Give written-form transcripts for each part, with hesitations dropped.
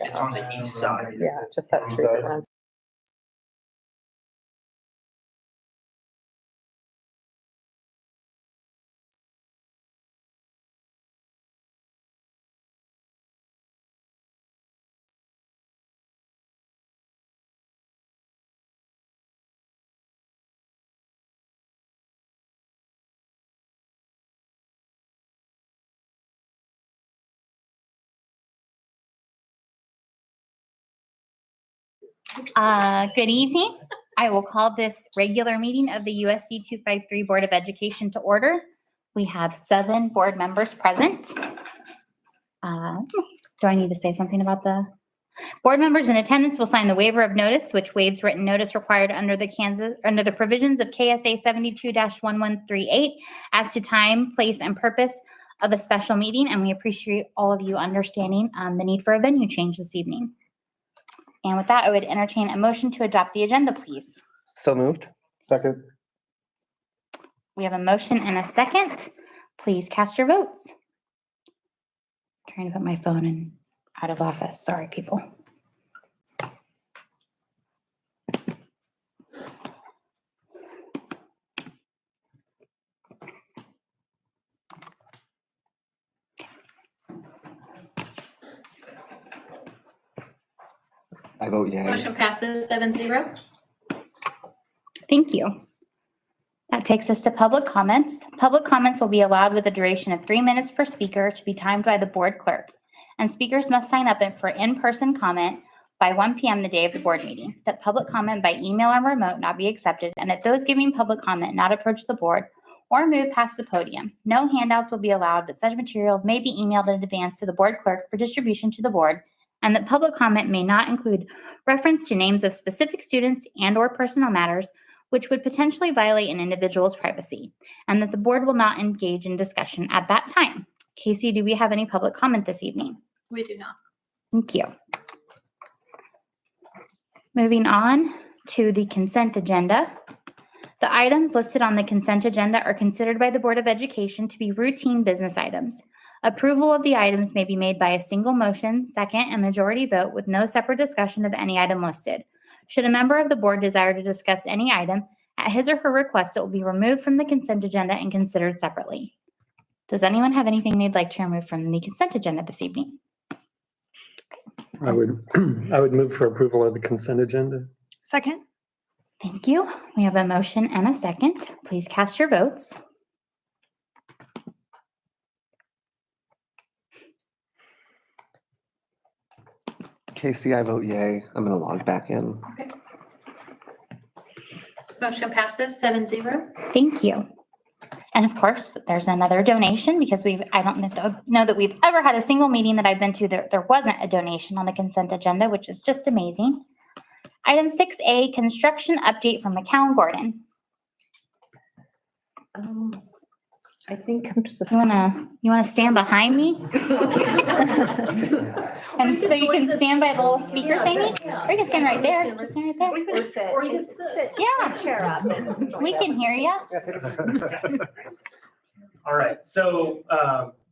It's on the east side. Yeah, just that street that runs. Good evening. I will call this regular meeting of the USD253 Board of Education to order. We have 7 board members present. Do I need to say something about the board members in attendance will sign the waiver of notice, which waives written notice required under the provisions of KSA 72-1138 as to time, place, and purpose of a special meeting. And we appreciate all of you understanding the need for a venue change this evening. And with that, I would entertain a motion to adopt the agenda, please. So moved. Second. We have a motion and a second. Please cast your votes. Trying to put my phone in out of office. Sorry, people. I vote yay. Motion passes 7-0. Thank you. That takes us to public comments. Public comments will be allowed with a duration of 3 minutes per speaker to be timed by the board clerk. And speakers must sign up for in-person comment by 1 p.m. the day of the board meeting. That public comment by email or remote not be accepted, and that those giving public comment not approach the board or move past the podium. No handouts will be allowed, but such materials may be emailed in advance to the board clerk for distribution to the board, and that public comment may not include reference to names of specific students and/or personal matters which would potentially violate an individual's privacy, and that the board will not engage in discussion at that time. Casey, do we have any public comment this evening? We do not. Thank you. Moving on to the consent agenda. The items listed on the consent agenda are considered by the Board of Education to be routine business items. Approval of the items may be made by a single motion, second, and majority vote with no separate discussion of any item listed. Should a member of the board desire to discuss any item, at his or her request, it will be removed from the consent agenda and considered separately. Does anyone have anything they'd like to remove from the consent agenda this evening? I would move for approval of the consent agenda. Second. Thank you. We have a motion and a second. Please cast your votes. Casey, I vote yay. I'm going to log back in. Motion passes 7-0. Thank you. And of course, there's another donation because I don't know that we've ever had a single meeting that I've been to there wasn't a donation on the consent agenda, which is just amazing. Item 6A, construction update from McCown Gordon. I think come to the You wanna stand behind me? And so you can stand by the little speaker thingy? Or you can stand right there. Just stand right there. Or you just sit. Yeah. Chair up. We can hear you. All right, so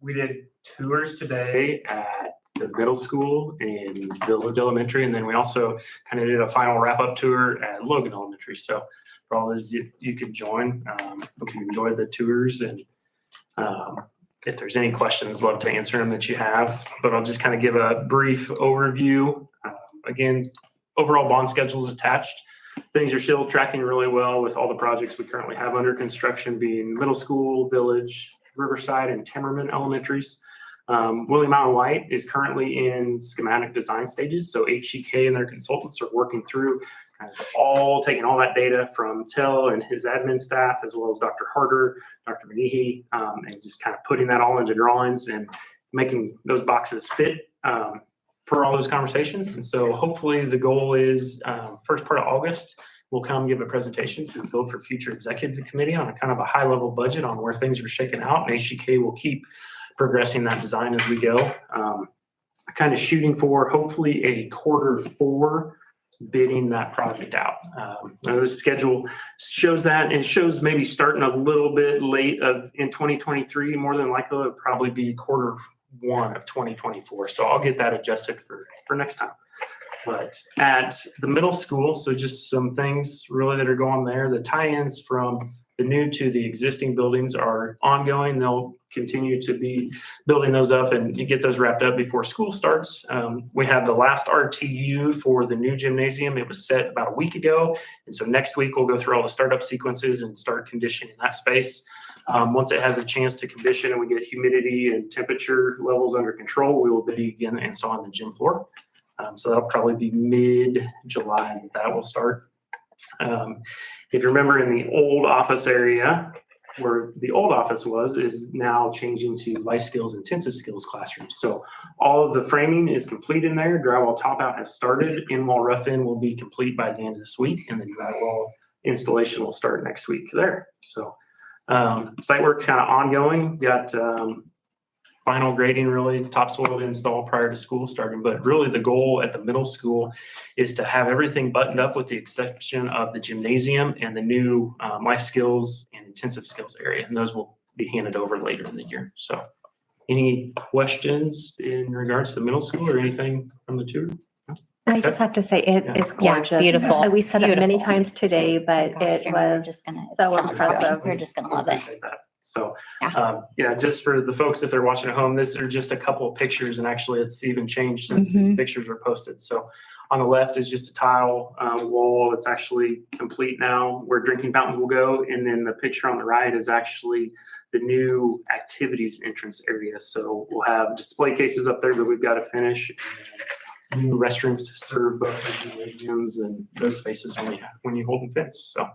we did tours today at the middle school in Village Elementary, and then we also kind of did a final wrap-up tour at Logan Elementary. So for all those you could join, hope you enjoyed the tours, and if there's any questions, love to answer them that you have. But I'll just kind of give a brief overview. Again, overall bond schedule is attached. Things are still tracking really well with all the projects we currently have under construction being middle school, Village, Riverside, and Timmerman Elementaries. William Allen White is currently in schematic design stages. So HCK and their consultants are working through kind of taking all that data from Till and his admin staff, as well as Dr. Harder, Dr. Manihi, and just kind of putting that all into drawings and making those boxes fit per all those conversations. And so hopefully the goal is first part of August, we'll come give a presentation to the Build for Future Executive Committee on a kind of a high level budget on where things are shaking out. And HCK will keep progressing that design as we go. Kind of shooting for hopefully a Q4 bidding that project out. The schedule shows that, and it shows maybe starting a little bit late in 2023. More than likely, it'll probably be Q1 of 2024. So I'll get that adjusted for for next time. But at the middle school, so just some things really that are going there. The tie-ins from the new to the existing buildings are ongoing. They'll continue to be building those up and get those wrapped up before school starts. We have the last RTU for the new gymnasium. It was set about a week ago. And so next week we'll go through all the startup sequences and start conditioning that space. Once it has a chance to condition and we get humidity and temperature levels under control, we will begin installing the gym floor. So that'll probably be mid-July that will start. If you remember, in the old office area, where the old office was, is now changing to life skills, intensive skills classrooms. So all of the framing is complete in there. Drywall top out has started. In-wall rough-in will be complete by the end of this week, and then drywall installation will start next week there. So site work's kind of ongoing. Got final grading, really topsoil install prior to school starting. But really the goal at the middle school is to have everything buttoned up with the exception of the gymnasium and the new life skills and intensive skills area. And those will be handed over later in the year. So any questions in regards to the middle school or anything from the tour? I just have to say, it is Yeah, gorgeous. beautiful. We said it many Beautiful. times today, but it was so impressive. You're just gonna love it. Appreciate that. So, Yeah. yeah, just for the folks, if they're watching at home, these are just a couple of pictures, and actually it's even changed since these pictures were posted. So on the left is just a tile wall. It's actually complete now where drinking fountains will go. And then the picture on the right is actually the new activities entrance area. So we'll have display cases up there that we've got to finish. And new restrooms to serve both the gymnasiums and those spaces when you hold events. So.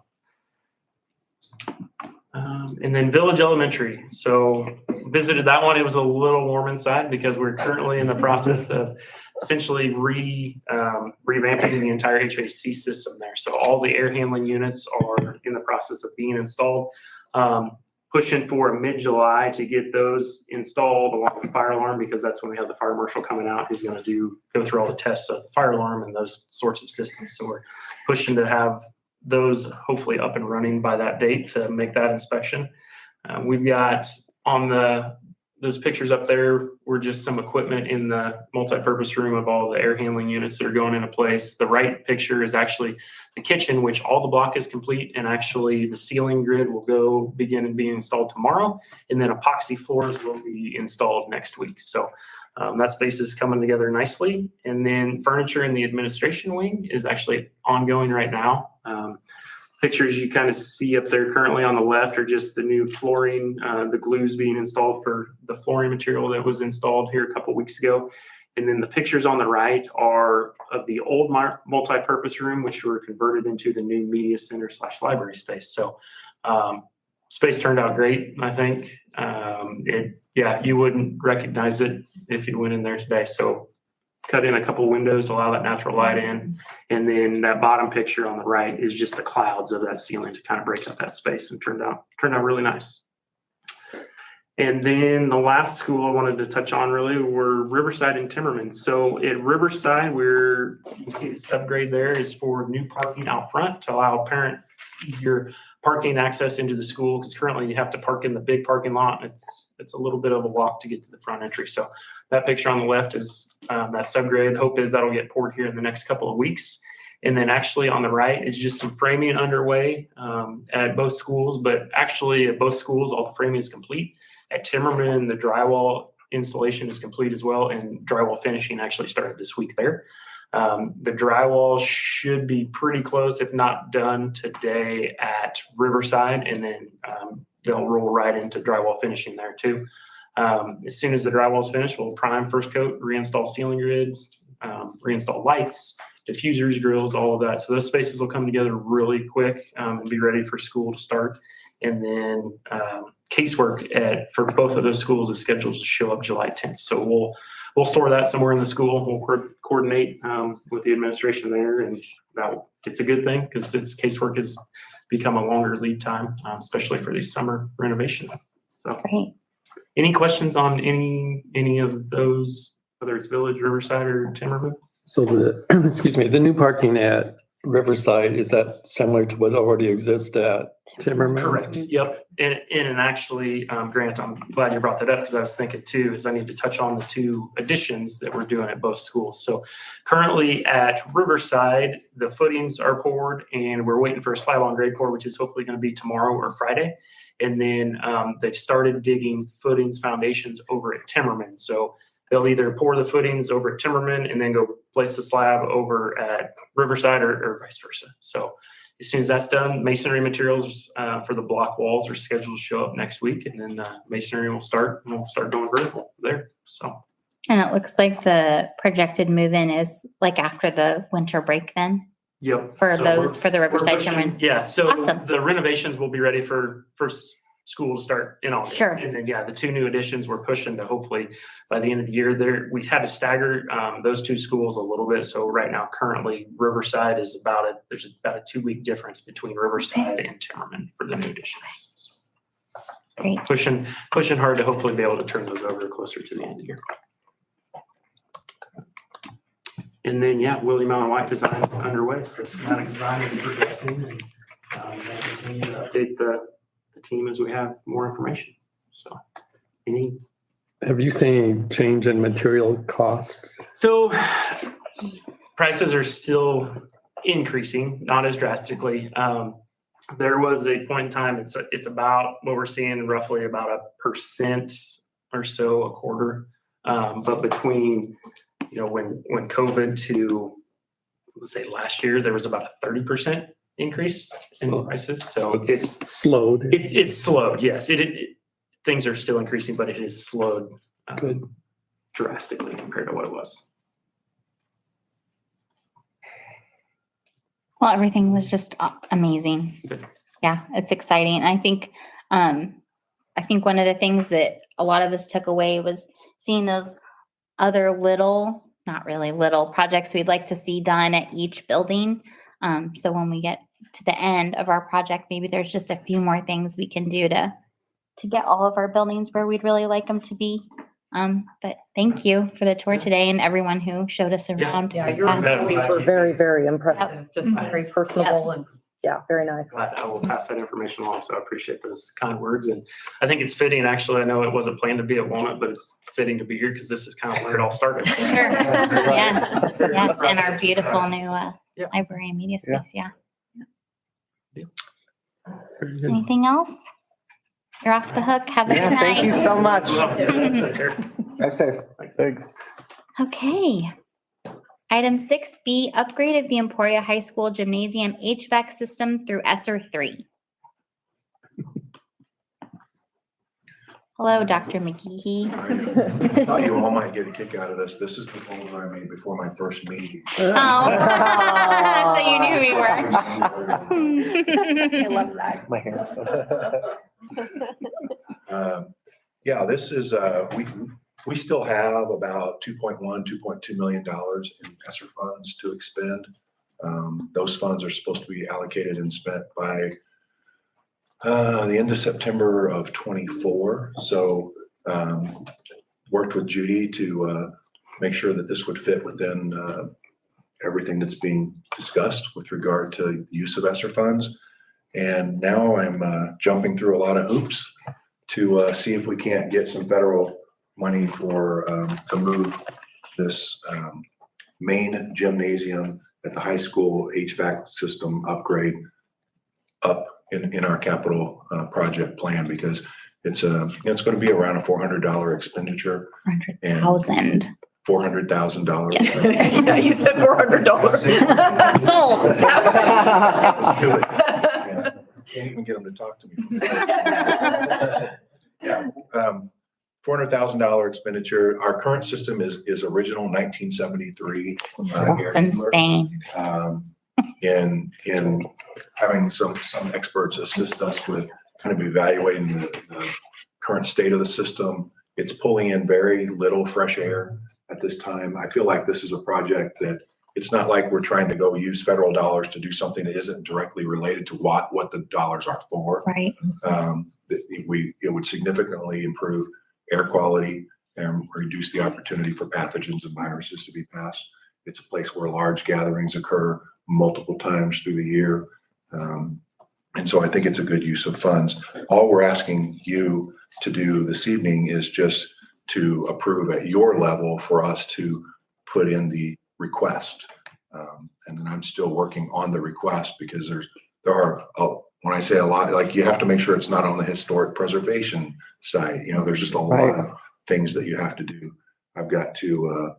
And then Village Elementary. So visited that one. It was a little warm inside because we're currently in the process of essentially revamping the entire HVAC system there. So all the air handling units are in the process of being installed. Pushing for mid-July to get those installed along with the fire alarm, because that's when we have the fire marshal coming out who's going to go through all the tests of the fire alarm and those sorts of systems. So we're pushing to have those hopefully up and running by that date to make that inspection. We've got on those pictures up there were just some equipment in the multi-purpose room of all the air handling units that are going into place. The right picture is actually the kitchen, which all the block is complete, and actually the ceiling grid will begin and be installed tomorrow, and then epoxy floors will be installed next week. So that space is coming together nicely. And then furniture in the administration wing is actually ongoing right now. Pictures you kind of see up there currently on the left are just the new flooring, the glues being installed for the flooring material that was installed here a couple weeks ago. And then the pictures on the right are of the old multi-purpose room, which were converted into the new media center / library space. So space turned out great, I think. You wouldn't recognize it if you went in there today. So cut in a couple windows to allow that natural light in. And then that bottom picture on the right is just the clouds of that ceiling to kind of break up that space, and turned out really nice. And then the last school I wanted to touch on really were Riverside and Timmerman. So at Riverside, you can see the subgrade there is for new parking out front to allow parents easier parking access into the school, because currently you have to park in the big parking lot. It's a little bit of a walk to get to the front entry. So that picture on the left is that subgrade. Hope is that'll get poured here in the next couple of weeks. And then actually on the right is just some framing underway at both schools, but actually at both schools, all the framing is complete. At Timmerman, the drywall installation is complete as well, and drywall finishing actually started this week there. The drywall should be pretty close, if not done today at Riverside, and then they'll roll right into drywall finishing there too. As soon as the drywall is finished, we'll prime first coat, reinstall ceiling grids, reinstall lights, diffusers, grills, all of that. So those spaces will come together really quick and be ready for school to start. And then casework for both of those schools is scheduled to show up July 10th. So we'll store that somewhere in the school. We'll coordinate with the administration there, and it's a good thing because casework has become a longer lead time, especially for these summer renovations. So, Great. Any questions on any of those, whether it's Village, Riverside, or Timmerman? So the new parking at Riverside, is that similar to what already exists at Timmerman? Correct. Yep. And actually, Grant, I'm glad you brought that up because I was thinking too, is I need to touch on the two additions that we're doing at both schools. So currently at Riverside, the footings are poured and we're waiting for a slab on grade pour, which is hopefully going to be tomorrow or Friday. And then they've started digging footings foundations over at Timmerman. So they'll either pour the footings over at Timmerman and then go place the slab over at Riverside or vice versa. So as soon as that's done, masonry materials for the block walls are scheduled to show up next week, and then masonry will start and we'll start going vertical there. So. And it looks like the projected move-in is like after the winter break then Yep. for So those, for the we're Riverside pushing- Timmerman. Yeah, so Awesome. the renovations will be ready for school to start in August. Sure. And then, yeah, the two new additions we're pushing to hopefully by the end of the year there, we had to stagger those two schools a little bit. So right now, currently Riverside is there's about a 2-week difference between Riverside and Timmerman for the new additions. Great. Pushing hard to hopefully be able to turn those over closer to the end of the year. And then, yeah, Willie Mountain White design underway. So schematic design is progressing and we'll continue to update the team as we have more information. So Have you seen any change in material costs? So prices are still increasing, not as drastically. There was a point in time, it's about what we're seeing, roughly about 1% or so a quarter. But between, when COVID to, let's say last year, there was about a 30% increase in prices. So it's slowed. It's slowed. Yes, things are still increasing, but it is slowed Good. drastically compared to what it was. Well, everything was just amazing. Good. Yeah, it's exciting. And I think one of the things that a lot of us took away was seeing those other little, not really little projects we'd like to see done at each building. So when we get to the end of our project, maybe there's just a few more things we can do to get all of our buildings where we'd really like them to be. But thank you for the tour today and everyone who showed us around. Yeah, your Yeah. employees were very, very impressive, just Mhm. very personable and, yeah, very nice. Glad I will pass that information along. So I appreciate those kind words. And I think it's fitting. Actually, I know it wasn't planned to be at Walnut, but it's fitting to be here because this is kind of where it all started. Sure. Yes, yes, and our beautiful new Yeah. library and media Yeah. space, yeah. Very good. Anything else? You're off the hook. Have a Yeah, good night. thank you so much. Take care. Drive safe. Thanks. Okay. Item 6B, upgrade of the Emporia High School Gymnasium HVAC system through ESSER 3. Hello, Dr. McGehee. I thought you all might get a kick out of this. This is the folder I made before my first meeting. Oh, so you knew we were. I love that. My hair is so. Yeah, this is, we still have about $2.1, $2.2 million in ESSER funds to expend. Those funds are supposed to be allocated and spent by the end of September of 24. So worked with Judy to make sure that this would fit within everything that's being discussed with regard to the use of ESSER funds. And now I'm jumping through a lot of hoops to see if we can't get some federal money for to move this main gymnasium at the high school HVAC system upgrade up in our capital project plan, because it's going to be around a $400 expenditure. 100,000. $400,000. Yes. Yeah, you said $400. Sold. Let's do it. Yeah. Can't even get them to talk to me. Yeah, $400,000 expenditure. Our current system is original 1973. That's insane. And having some experts assist us with kind of evaluating the current state of the system. It's pulling in very little fresh air at this time. I feel like this is a project that it's not like we're trying to go use federal dollars to do something that isn't directly related to what the dollars are for. Right. It would significantly improve air quality and reduce the opportunity for pathogens and viruses to be passed. It's a place where large gatherings occur. multiple times through the year. And so I think it's a good use of funds. All we're asking you to do this evening is just to approve at your level for us to put in the request. And then I'm still working on the request because there are, when I say a lot, like you have to make sure it's not on the historic preservation side. You know, there's just a lot of things that you have to do. I've got to,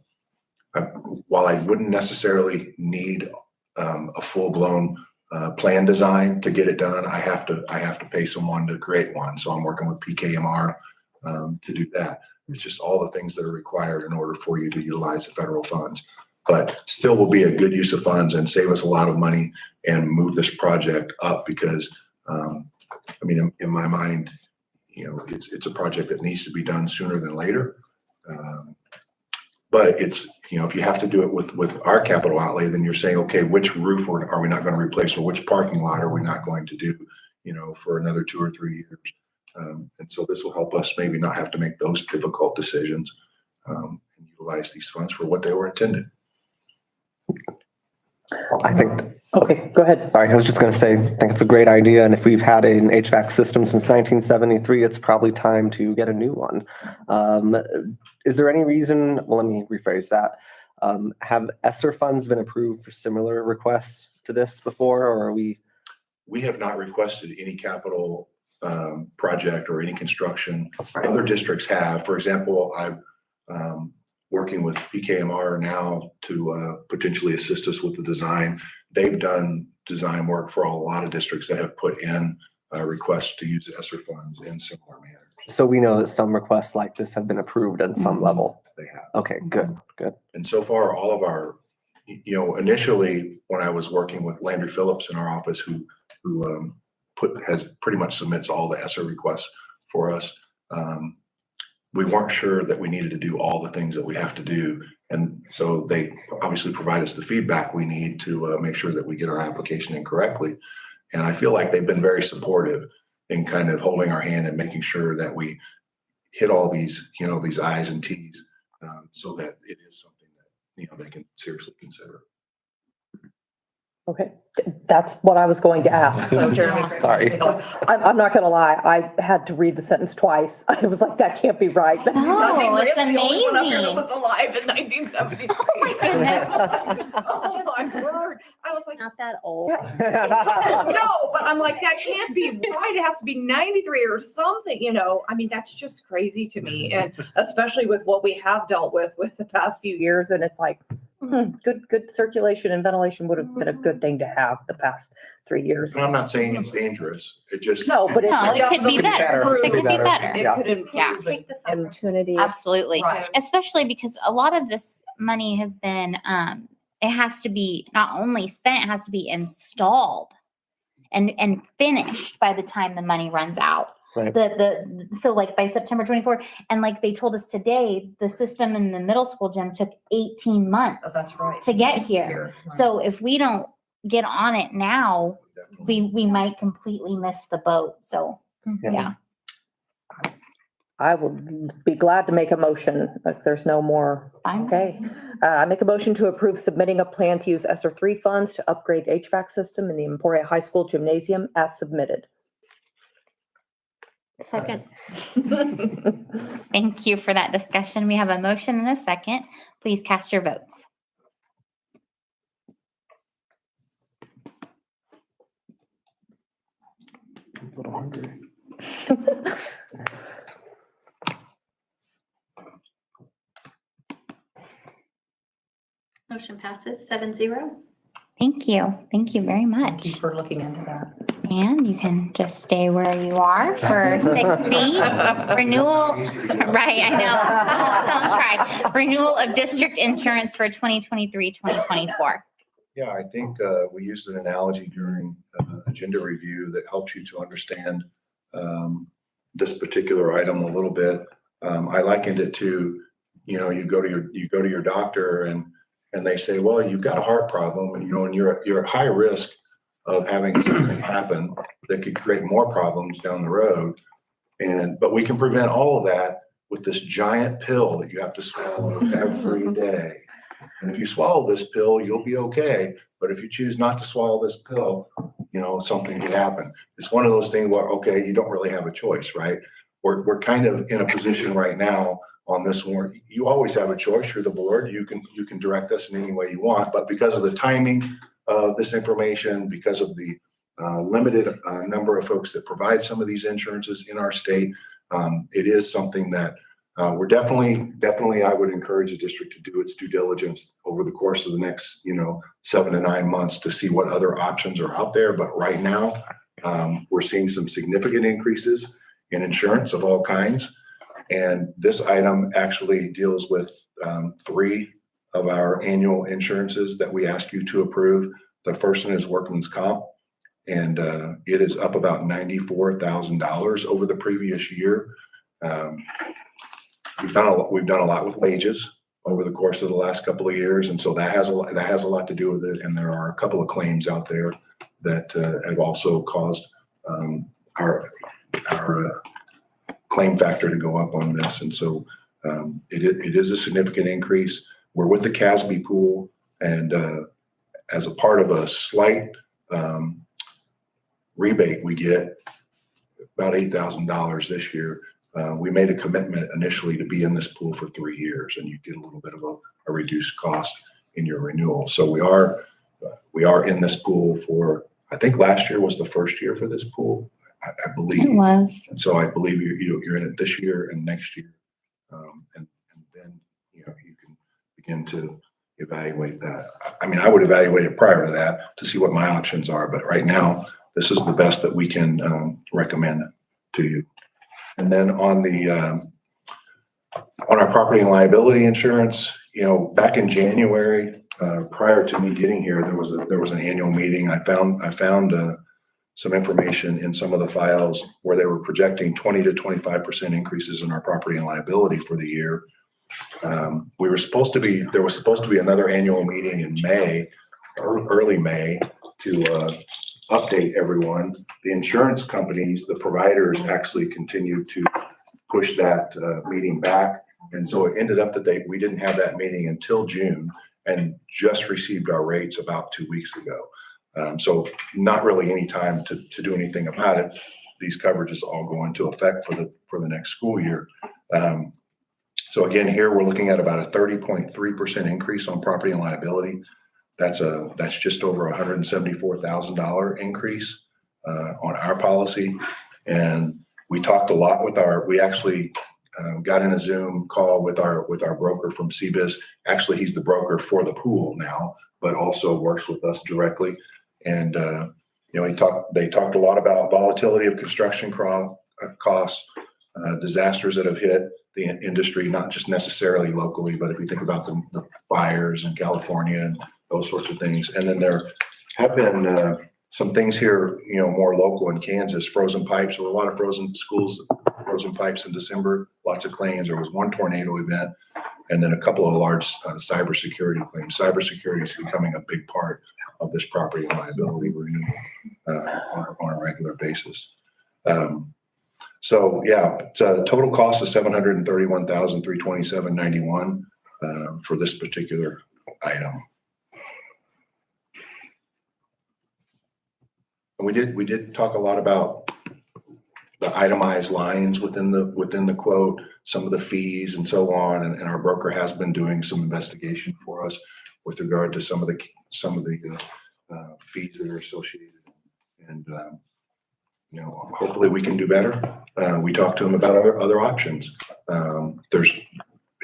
while I wouldn't necessarily need a full-blown plan design to get it done, I have to pay someone to create one. So I'm working with PKMR to do that. It's just all the things that are required in order for you to utilize the federal funds, but still will be a good use of funds and save us a lot of money and move this project up because, I mean, in my mind, you know, it's a project that needs to be done sooner than later. But it's, you know, if you have to do it with our capital outlay, then you're saying, okay, which roof are we not going to replace or which parking lot are we not going to do, you know, for another 2 or 3 years. And so this will help us maybe not have to make those difficult decisions and utilize these funds for what they were intended. I think, Okay, go ahead. sorry, I was just going to say, I think it's a great idea. And if we've had an HVAC system since 1973, it's probably time to get a new one. Is there any reason, well, let me rephrase that. Have ESSER funds been approved for similar requests to this before, or are we? We have not requested any capital project or any construction. Other districts have. For example, I'm working with PKMR now to potentially assist us with the design. They've done design work for a lot of districts that have put in requests to use ESSER funds in similar manner. So we know that some requests like this have been approved at some level. They have. Okay, good. And so far, all of our, you know, initially when I was working with Landry Phillips in our office, who has pretty much submits all the ESSER requests for us. We weren't sure that we needed to do all the things that we have to do. And so they obviously provide us the feedback we need to make sure that we get our application in correctly. And I feel like they've been very supportive in kind of holding our hand and making sure that we hit all these, you know, these I's and T's so that it is something that, you know, they can seriously consider. Okay, that's what I was going to ask. So Jeremy, Sorry. I'm not going to lie. I had to read the sentence twice. I was like, that can't be right. No, it's That amazing. was alive in 1973. Oh my goodness. Oh my word. I was like, Not that old. no, but I'm like, that can't be right. It has to be 93 or something, you know. I mean, that's just crazy to me. And especially with what we have dealt with the past few years. And it's like, good circulation and ventilation would have been a good thing to have the past 3 years. And I'm not saying it's dangerous. It just. No, but No, it could be better. It could be better. It could improve. Yeah. Take this Opportunity. Absolutely. Right. Especially because a lot of this money has been, it has to be not only spent, it has to be installed and finished by the time the money runs out. Right. So like by September 24, and like they told us today, the system in the middle school gym took 18 months Oh, that's right. to get here. So if we don't get on it now, we might completely miss the boat. So yeah. I would be glad to make a motion if there's no more. Fine. Okay. I make a motion to approve submitting a plan to use ESSER 3 funds to upgrade HVAC system in the Emporia High School gymnasium as submitted. Second. Thank you for that discussion. We have a motion and a second. Please cast your votes. A little hungry. Motion passes 7-0. Thank you. Thank you very Thank you much. for looking into that. And you can just stay where you are for 6C, renewal, right, I know. Don't try. Renewal of district insurance for 2023-2024. Yeah, I think we used an analogy during agenda review that helps you to understand this particular item a little bit. I likened it to, you know, you go to your doctor and they say, well, you've got a heart problem, and you know, and you're at high risk of having something happen that could create more problems down the road. But we can prevent all of that with this giant pill that you have to swallow every day. And if you swallow this pill, you'll be okay. But if you choose not to swallow this pill, something could happen. It's one of those things where, okay, you don't really have a choice, right? We're kind of in a position right now on this one. You always have a choice. You're the board. You can direct us in any way you want. But because of the timing of this information, because of the limited number of folks that provide some of these insurances in our state, it is something that we're definitely, I would encourage the district to do its due diligence over the course of the next, 7 to 9 months to see what other options are out there. But right now, we're seeing some significant increases in insurance of all kinds. And this item actually deals with 3 of our annual insurances that we ask you to approve. The first one is workman's comp, and it is up about $94,000 over the previous year. We've done a lot with wages over the course of the last couple of years, and so that has a lot to do with it. And there are a couple of claims out there that have also caused our claim factor to go up on this. And so it is a significant increase. We're with the CASB pool, and as a part of a slight rebate, we get about $8,000 this year. We made a commitment initially to be in this pool for 3 years, and you get a little bit of a reduced cost in your renewal. So we are in this pool for, I think last year was the first year for this pool, I believe. It was. And so I believe you're in it this year and next year. And then, you can begin to evaluate that. I mean, I would evaluate it prior to that to see what my options are. But right now, this is the best that we can recommend to you. And then on our property and liability insurance, back in January, prior to me getting here, there was an annual meeting. I found some information in some of the files where they were projecting 20 to 25% increases in our property and liability for the year. There was supposed to be another annual meeting in May, or early May, to update everyone. The insurance companies, the providers, actually continued to push that meeting back. And so it ended up that we didn't have that meeting until June, and just received our rates about 2 weeks ago. So not really any time to do anything about it. These coverages all go into effect for the next school year. So again, here we're looking at about a 30.3% increase on property and liability. That's just over $174,000 increase on our policy. And we talked a lot we actually got in a Zoom call with our broker from CBIZ. Actually, he's the broker for the pool now, but also works with us directly. And they talked a lot about volatility of construction costs, disasters that have hit the industry, not just necessarily locally, but if you think about the fires in California and those sorts of things. And then there have been some things here, more local in Kansas. Frozen pipes. There were a lot of frozen pipes in December. Lots of claims. There was one tornado event, and then a couple of large cybersecurity claims. Cybersecurity is becoming a big part of this property and liability renewal on a regular basis. So yeah, it's a total cost of $731,327.91 for this particular item. And we did talk a lot about the itemized lines within the quote, some of the fees and so on, and our broker has been doing some investigation for us with regard to some of the fees that are associated, and hopefully we can do better. We talked to him about other options.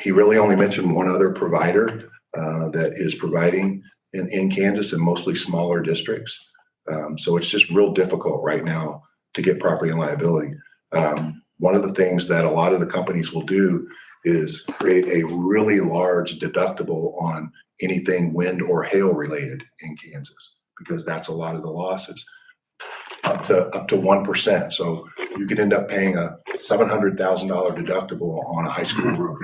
He really only mentioned one other provider that is providing in Kansas, and mostly smaller districts. So it's just real difficult right now to get property and liability. One of the things that a lot of the companies will do is create a really large deductible on anything wind or hail related in Kansas, because that's a lot of the losses, up to 1%. So you could end up paying a $700,000 deductible on a high school roof.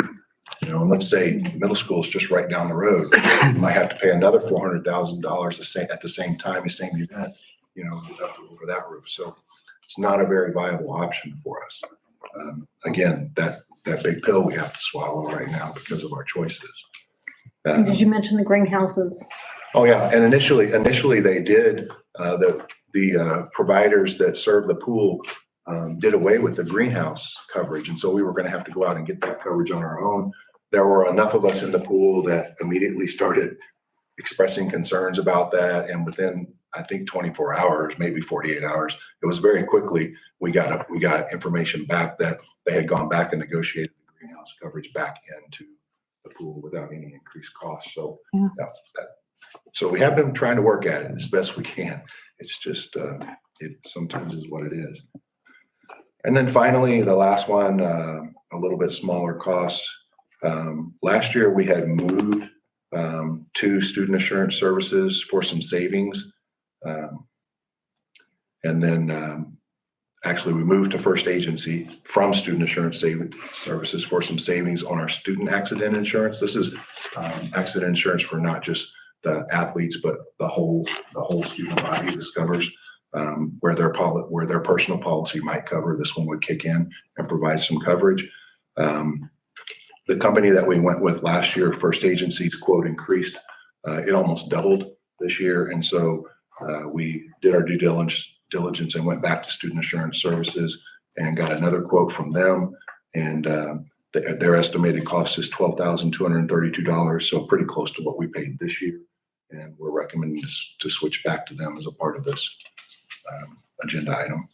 And let's say middle school is just right down the road. You might have to pay another $400,000 at the same time, the same event, deductible for that roof. So it's not a very viable option for us. Again, that big pill we have to swallow right now because of our choices. And did you mention the greenhouses? Oh, yeah. And initially they did, the providers that serve the pool did away with the greenhouse coverage. And so we were going to have to go out and get that coverage on our own. There were enough of us in the pool that immediately started expressing concerns about that. And within, I think, 24 hours, maybe 48 hours, it was very quickly, we got information back that they had gone back and negotiated the greenhouse coverage back into the pool without any increased costs. So, Yeah. So we have been trying to work at it as best we can. It's just, it sometimes is what it is. And then finally, the last one, a little bit smaller costs. Last year we had moved to student assurance services for some savings. And then actually we moved to first agency from student assurance services for some savings on our student accident insurance. This is accident insurance for not just the athletes, but the whole student body. This covers where their personal policy might cover. This one would kick in and provide some coverage. The company that we went with last year, First Agency's quote increased. It almost doubled this year. And so we did our due diligence and went back to Student Assurance Services and got another quote from them. And their estimated cost is $12,232. So pretty close to what we paid this year. And we're recommending to switch back to them as a part of this agenda item.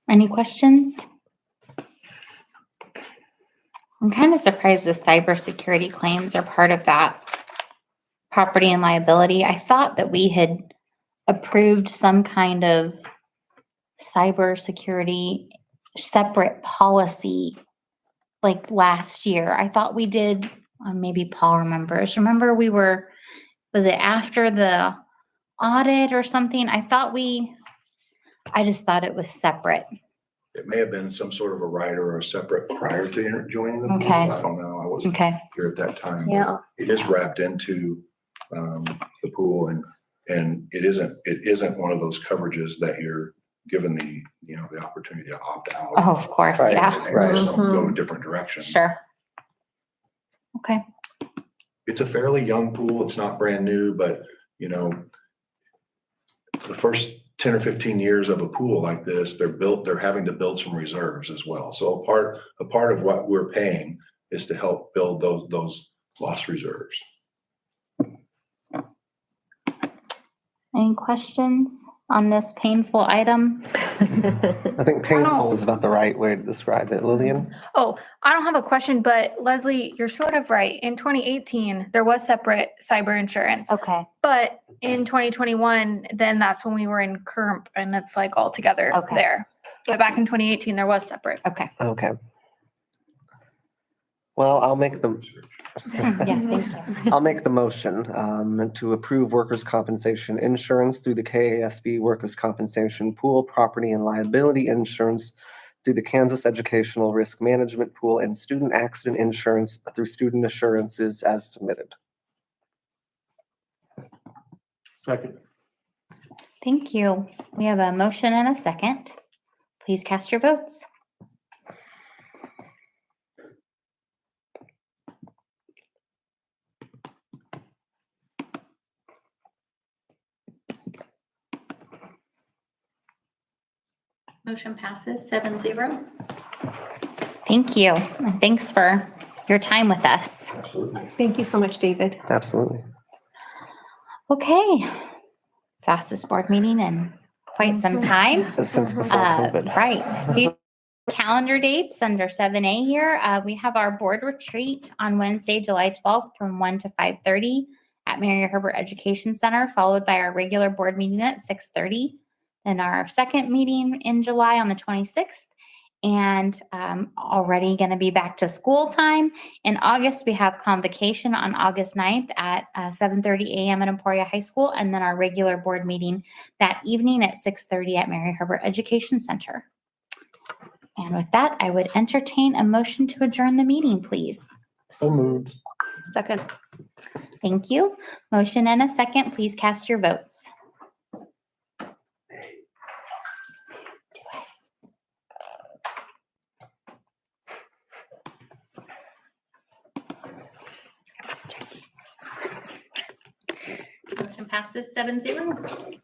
Any questions? I'm kind of surprised the cybersecurity claims are part of that property and liability. I thought that we had approved some kind of cybersecurity separate policy like last year. I thought we did, maybe Paul remembers. Remember was it after the audit or something? I just thought it was separate. It may have been some sort of a rider or a separate prior to joining the pool. Okay. I don't know. I wasn't Okay. here at that time. Yeah. It is wrapped into the pool, and it isn't one of those coverages that you're given the opportunity to opt out. Oh, of course, Right. yeah. And some go a different direction. Sure. Okay. It's a fairly young pool. It's not brand new, but the first 10 or 15 years of a pool like this, they're having to build some reserves as well. So a part of what we're paying is to help build those loss reserves. Any questions on this painful item? I think painful is about the right way to describe it. Lillian? Oh, I don't have a question, but Leslie, you're sort of right. In 2018, there was separate cyber insurance, Okay. but in 2021, then that's when we were in CURMP and it's like all together Okay. there. But back in 2018, there was separate. Okay. Okay. Well, I'll make the Yeah, thank you. I'll make the motion to approve workers' compensation insurance through the KASB Workers' Compensation Pool, Property and Liability Insurance through the Kansas Educational Risk Management Pool, and student accident insurance through Student Assurances as submitted. Second. Thank you. We have a motion and a second. Please cast your votes. Motion passes 7-0. Thank you. And thanks for your time with us. Absolutely. Thank you so much, David. Absolutely. Okay. Fastest board meeting in quite some time. Since before COVID. Right. Few calendar dates under 7A here. We have our board retreat on Wednesday, July 12th from 1 to 5:30 at Mary Herbert Education Center, followed by our regular board meeting at 6:30. Then our second meeting in July on the 26th. And already going to be back to school time. In August, we have convocation on August 9th at 7:30 a.m. at Emporia High School. And then our regular board meeting that evening at 6:30 at Mary Herbert Education Center. And with that, I would entertain a motion to adjourn the meeting, please. So moved. Second. Thank you. Motion and a second. Please cast your votes. Motion passes 7-0.